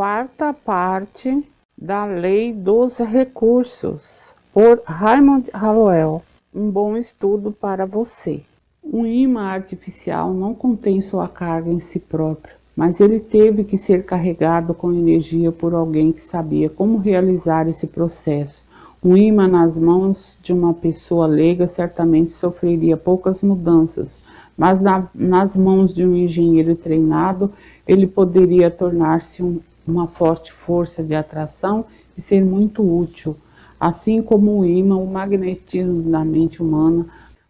quarta parte da Lei dos Recursos, por Raymond Hallowell. Um bom estudo para você. Um ímã artificial não contém sua carga em si próprio, mas ele teve que ser carregado com energia por alguém que sabia como realizar esse processo. Um ímã nas mãos de uma pessoa leiga certamente sofreria poucas mudanças, mas nas mãos de um engenheiro treinado, ele poderia tornar-se uma forte força de atração e ser muito útil. Assim como o ímã, o magnetismo da mente humana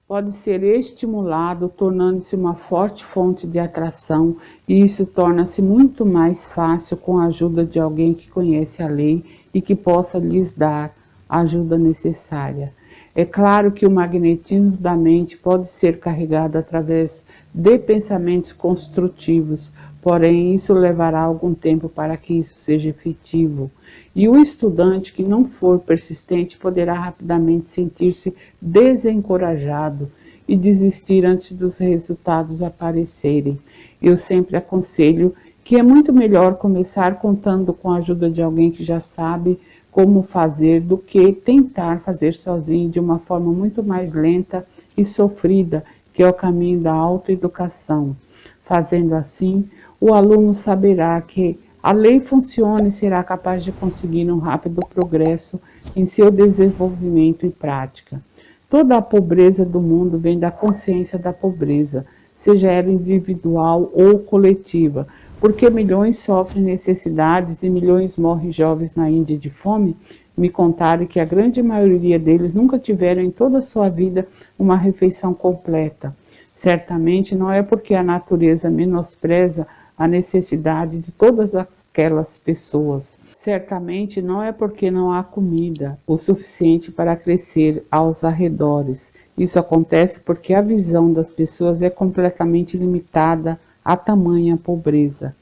pode ser estimulado, tornando-se uma forte fonte de atração, e isso torna-se muito mais fácil com a ajuda de alguém que conhece a lei e que possa lhes dar a ajuda necessária. É claro que o magnetismo da mente pode ser carregado através de pensamentos construtivos, porém isso levará algum tempo para que isso seja efetivo. E o estudante que não for persistente poderá rapidamente sentir-se desencorajado e desistir antes dos resultados aparecerem. Eu sempre aconselho que é muito melhor começar contando com a ajuda de alguém que já sabe como fazer do que tentar fazer sozinho de uma forma muito mais lenta e sofrida, que é o caminho da autoeducação. Fazendo assim, o aluno saberá que a lei funciona e será capaz de conseguir um rápido progresso em seu desenvolvimento e prática. Toda a pobreza do mundo vem da consciência da pobreza, seja ela individual ou coletiva, porque milhões sofrem necessidades e milhões morrem jovens na Índia de fome. Me contaram que a grande maioria deles nunca tiveram em toda a sua vida uma refeição completa. Certamente não é porque a natureza menospreza a necessidade de todas aquelas pessoas. Certamente não é porque não há comida o suficiente para crescer aos arredores. Isso acontece porque a visão das pessoas é completamente limitada a tamanha pobreza.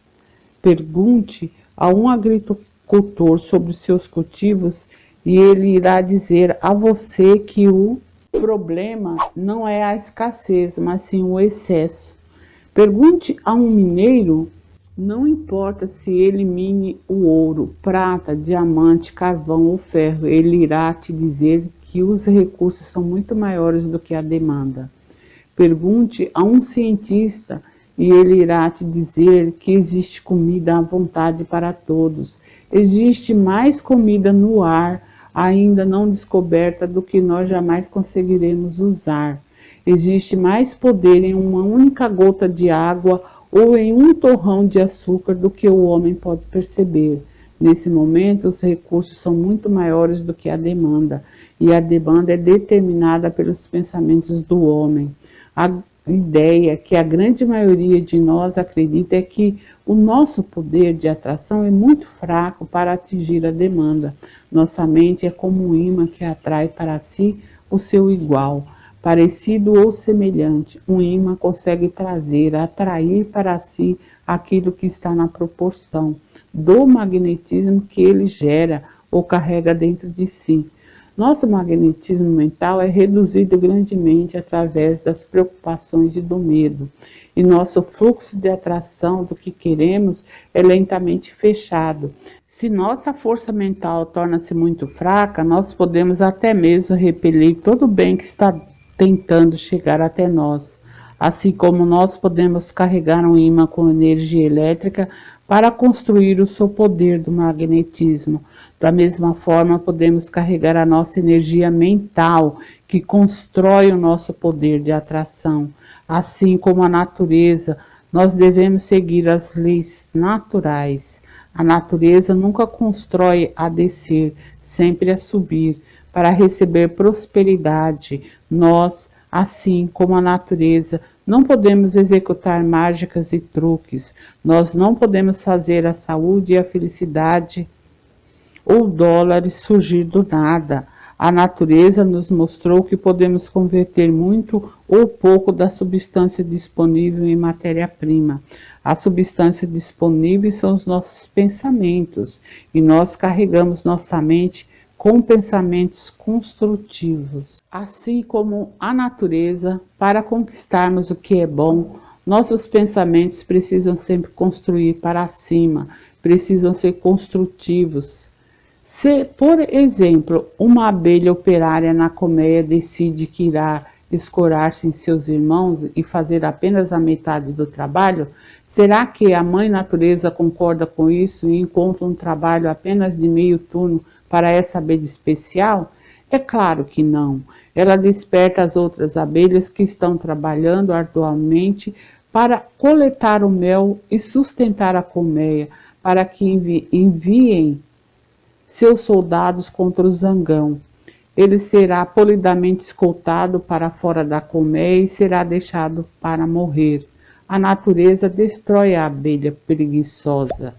Pergunte a um agricultor sobre os seus cultivos e ele irá dizer a você que o problema não é a escassez, mas sim o excesso. Pergunte a um mineiro, não importa se ele mine o ouro, prata, diamante, carvão ou ferro, ele irá te dizer que os recursos são muito maiores do que a demanda. Pergunte a um cientista e ele irá te dizer que existe comida à vontade para todos. Existe mais comida no ar ainda não descoberta do que nós jamais conseguiremos usar. Existe mais poder em uma única gota de água ou em um torrão de açúcar do que o homem pode perceber. Nesse momento, os recursos são muito maiores do que a demanda, e a demanda é determinada pelos pensamentos do homem. A ideia que a grande maioria de nós acredita é que o nosso poder de atração é muito fraco para atingir a demanda. Nossa mente é como um imã que atrai para si o seu igual, parecido ou semelhante. Um imã consegue atrair para si aquilo que está na proporção do magnetismo que ele gera ou carrega dentro de si. Nosso magnetismo mental é reduzido grandemente através das preocupações e do medo, e nosso fluxo de atração do que queremos é lentamente fechado. Se nossa força mental torna-se muito fraca, nós podemos até mesmo repelir todo o bem que está tentando chegar até nós. Assim como nós podemos carregar um ímã com energia elétrica para construir o seu poder do magnetismo. Da mesma forma, podemos carregar a nossa energia mental, que constrói o nosso poder de atração. Assim como a natureza, nós devemos seguir as leis naturais. A natureza nunca constrói a descer, sempre a subir, para receber prosperidade. Nós, assim como a natureza, não podemos executar mágicas e truques. Nós não podemos fazer a saúde e a felicidade ou dólares surgir do nada. A natureza nos mostrou que podemos converter muito ou pouco da substância disponível em matéria-prima. A substância disponível são os nossos pensamentos, e nós carregamos nossa mente com pensamentos construtivos. Assim como a natureza, para conquistarmos o que é bom, nossos pensamentos precisam sempre construir para cima, precisam ser construtivos. Se, por exemplo, uma abelha operária na colmeia decide que irá escorar-se em seus irmãos e fazer apenas a metade do trabalho, será que a mãe natureza concorda com isso e encontra um trabalho apenas de meio turno para essa abelha especial? É claro que não. Ela desperta as outras abelhas que estão trabalhando arduamente para coletar o mel e sustentar a colmeia, para que enviem seus soldados contra o zangão. Ele será polidamente escoltado para fora da colmeia e será deixado para morrer. A natureza destrói a abelha preguiçosa.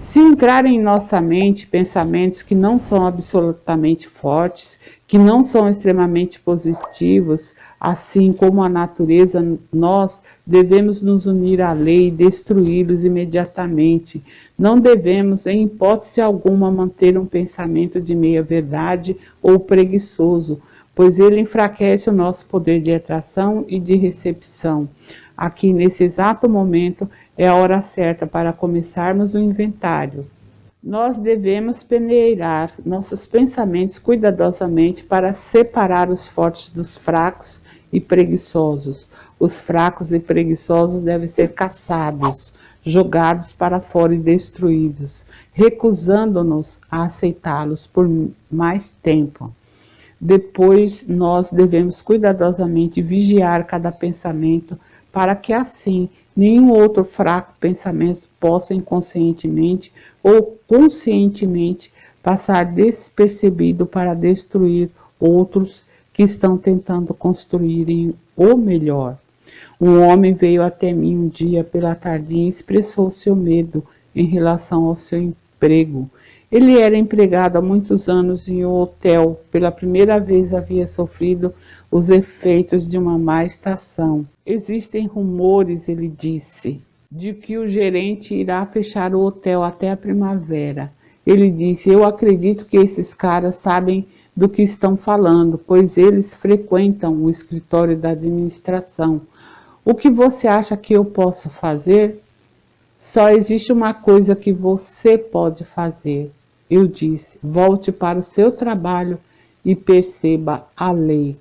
Se entrarem em nossa mente pensamentos que não são absolutamente fortes, que não são extremamente positivos, assim como a natureza, nós devemos nos unir à lei e destruí-los imediatamente. Não devemos, em hipótese alguma, manter um pensamento de meia-verdade ou preguiçoso, pois ele enfraquece o nosso poder de atração e de recepção. Aqui, nesse exato momento, é a hora certa para começarmos o inventário. Nós devemos peneirar nossos pensamentos cuidadosamente para separar os fortes dos fracos e preguiçosos. Os fracos e preguiçosos devem ser caçados, jogados para fora e destruídos, recusando-nos a aceitá-los por mais tempo. Depois, nós devemos cuidadosamente vigiar cada pensamento para que assim nenhum outro fraco pensamento possa inconscientemente ou conscientemente passar despercebido para destruir outros que estão tentando construírem o melhor. Um homem veio até mim um dia pela tardinha e expressou seu medo em relação ao seu emprego. Ele era empregado há muitos anos em um hotel. Pela primeira vez havia sofrido os efeitos de uma má estação. Existem rumores, ele disse, de que o gerente irá fechar o hotel até a primavera. Ele disse: eu acredito que esses caras sabem do que estão falando, pois eles frequentam o escritório da administração. O que você acha que eu posso fazer? Só existe uma coisa que você pode fazer. Eu disse: volte para o seu trabalho e perceba a lei.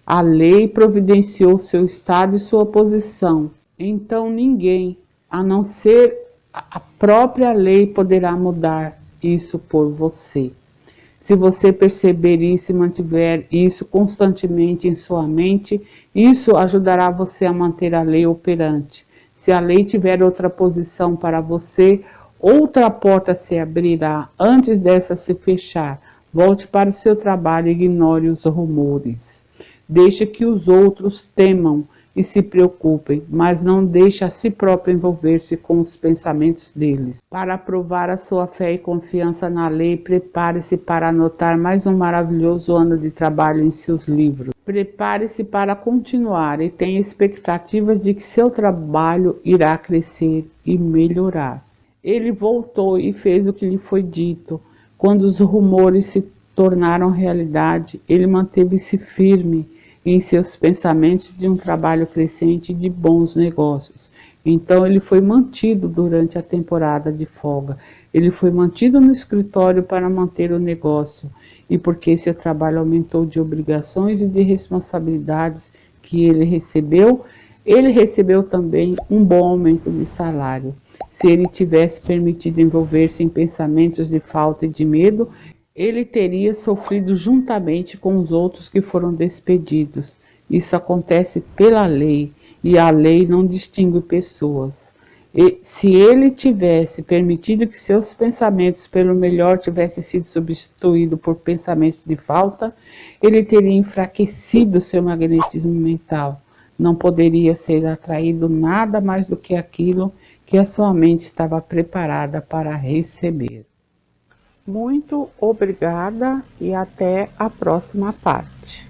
A lei providenciou seu estado e sua posição. Então ninguém, a não ser a própria lei, poderá mudar isso por você. Se você perceber isso e mantiver isso constantemente em sua mente, isso ajudará você a manter a lei operante. Se a lei tiver outra posição para você, outra porta se abrirá antes dessa se fechar. Volte para o seu trabalho e ignore os rumores. Deixe que os outros temam e se preocupem, mas não deixe a si próprio envolver-se com os pensamentos deles. Para provar a sua fé e confiança na lei, prepare-se para anotar mais um maravilhoso ano de trabalho em seus livros. Prepare-se para continuar e tenha expectativas de que seu trabalho irá crescer e melhorar. Ele voltou e fez o que lhe foi dito. Quando os rumores se tornaram realidade, ele manteve-se firme em seus pensamentos de um trabalho crescente e de bons negócios. Então ele foi mantido durante a temporada de folga. Ele foi mantido no escritório para manter o negócio. E porque seu trabalho aumentou de obrigações e de responsabilidades que ele recebeu também um bom aumento de salário. Se ele tivesse permitido envolver-se em pensamentos de falta e de medo, ele teria sofrido juntamente com os outros que foram despedidos. Isso acontece pela lei, e a lei não distingue pessoas. E se ele tivesse permitido que seus pensamentos pelo melhor tivessem sido substituídos por pensamentos de falta, ele teria enfraquecido seu magnetismo mental. Não poderia ser atraído nada mais do que aquilo que a sua mente estava preparada para receber. Muito obrigada e até a próxima parte.